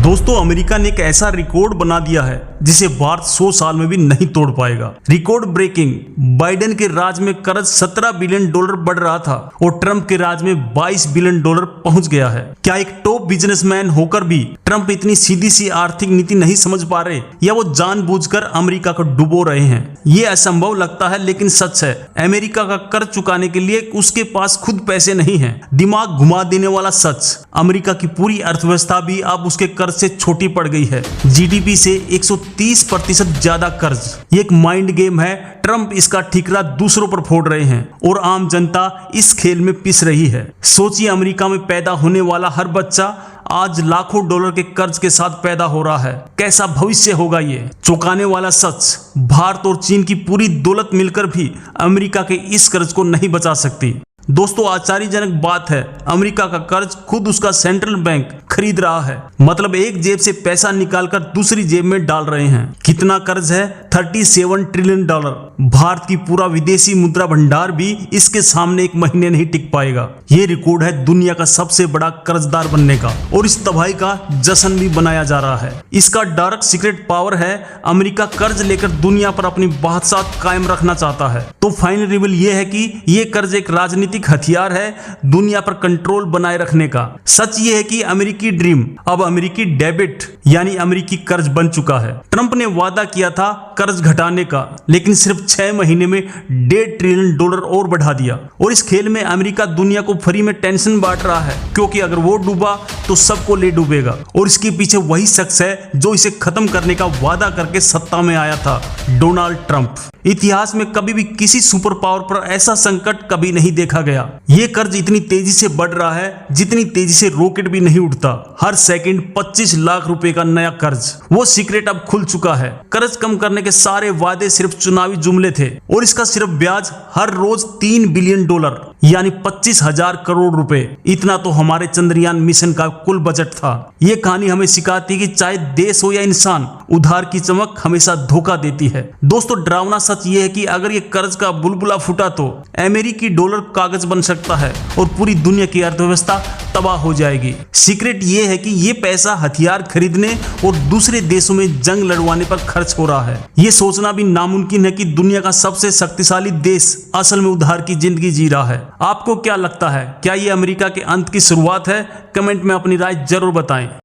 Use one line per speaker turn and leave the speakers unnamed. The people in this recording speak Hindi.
दोस्तों अमेरिका ने एक ऐसा रिकॉर्ड बना दिया है जिसे भारत 100 साल में भी नहीं तोड़ पाएगा। Record breaking. बाइडेन के राज में कर्ज 17 बिलियन डॉलर बढ़ रहा था और ट्रंप के राज में 22 बिलियन डॉलर पहुंच गया है। क्या एक टॉप बिजनेसमैन होकर भी ट्रंप इतनी सीधी सी आर्थिक नीति नहीं समझ पा रहे, या वो जानबूझकर अमेरिका को डुबो रहे हैं? ये असंभव लगता है लेकिन सच है। अमेरिका का कर्ज चुकाने के लिए उसके पास खुद पैसे नहीं है। दिमाग घुमा देने वाला सच, अमेरिका की पूरी अर्थव्यवस्था भी अब उसके कर्ज से छोटी पड़ गई है। जीडीपी से 130% ज्यादा कर्ज। ये एक माइंड गेम है। ट्रंप इसका ठिकरा दूसरों पर फोड़ रहे हैं और आम जनता इस खेल में पिस रही है। सोचिए, अमेरिका में पैदा होने वाला हर बच्चा आज लाखों डॉलर के कर्ज के साथ पैदा हो रहा है। कैसा भविष्य होगा ये? चौंकाने वाला सच, भारत और चीन की पूरी दौलत मिलकर भी अमेरिका के इस कर्ज को नहीं बचा सकती। दोस्तों आश्चर्यजनक बात है, अमेरिका का कर्ज खुद उसका सेंट्रल बैंक खरीद रहा है। मतलब एक जेब से पैसा निकालकर दूसरी जेब में डाल रहे हैं। कितना कर्ज है? 37 ट्रिलियन डॉलर। भारत की पूरा विदेशी मुद्रा भंडार भी इसके सामने एक महीने नहीं टिक पाएगा। ये रिकॉर्ड है दुनिया का सबसे बड़ा कर्जदार बनने का, और इस तबाही का जश्न भी बनाया जा रहा है। इसका डार्क सीक्रेट पावर है, अमेरिका कर्ज लेकर दुनिया पर अपनी बादशाहत कायम रखना चाहता है। तो फाइनल रिवील ये है कि ये कर्ज एक राजनीतिक हथियार है दुनिया पर कंट्रोल बनाए रखने का। सच ये है कि अमेरिकी ड्रीम अब अमेरिकी डेबिट यानी अमेरिकी कर्ज बन चुका है। ट्रंप ने वादा किया था कर्ज घटाने का, लेकिन सिर्फ 6 महीने में 1.5 ट्रिलियन डॉलर और बढ़ा दिया। और इस खेल में अमेरिका दुनिया को फ्री में टेंशन बांट रहा है, क्योंकि अगर वो डूबा तो सबको ले डूबेगा। और इसके पीछे वही शख्स है जो इसे खत्म करने का वादा करके सत्ता में आया था, डोनाल्ड ट्रंप। इतिहास में कभी भी किसी सुपर पावर पर ऐसा संकट कभी नहीं देखा गया। ये कर्ज इतनी तेजी से बढ़ रहा है जितनी तेजी से रॉकेट भी नहीं उड़ता। हर सेकंड 25 लाख रुपए का नया कर्ज। वो सीक्रेट अब खुल चुका है। कर्ज कम करने के सारे वादे सिर्फ चुनावी जुमले थे, और इसका सिर्फ ब्याज हर रोज 3 बिलियन डॉलर यानी 25,000 करोड़ रुपए। इतना तो हमारे चंद्रयान मिशन का कुल बजट था। ये कहानी हमें सिखाती है कि चाहे देश हो या इंसान, उधार की चमक हमेशा धोखा देती है। दोस्तों डरावना सच ये है कि अगर ये कर्ज का बुलबुला फूटा तो अमेरिकी डॉलर कागज बन सकता है और पूरी दुनिया की अर्थव्यवस्था तबाह हो जाएगी। सीक्रेट ये है कि ये पैसा हथियार खरीदने और दूसरे देशों में जंग लड़वाने पर खर्च हो रहा है। ये सोचना भी नामुमकिन है कि दुनिया का सबसे शक्तिशाली देश असल में उधार की जिंदगी जी रहा है। आपको क्या लगता है? क्या ये अमेरिका के अंत की शुरुआत है? कमेंट में अपनी राय जरूर बताएं।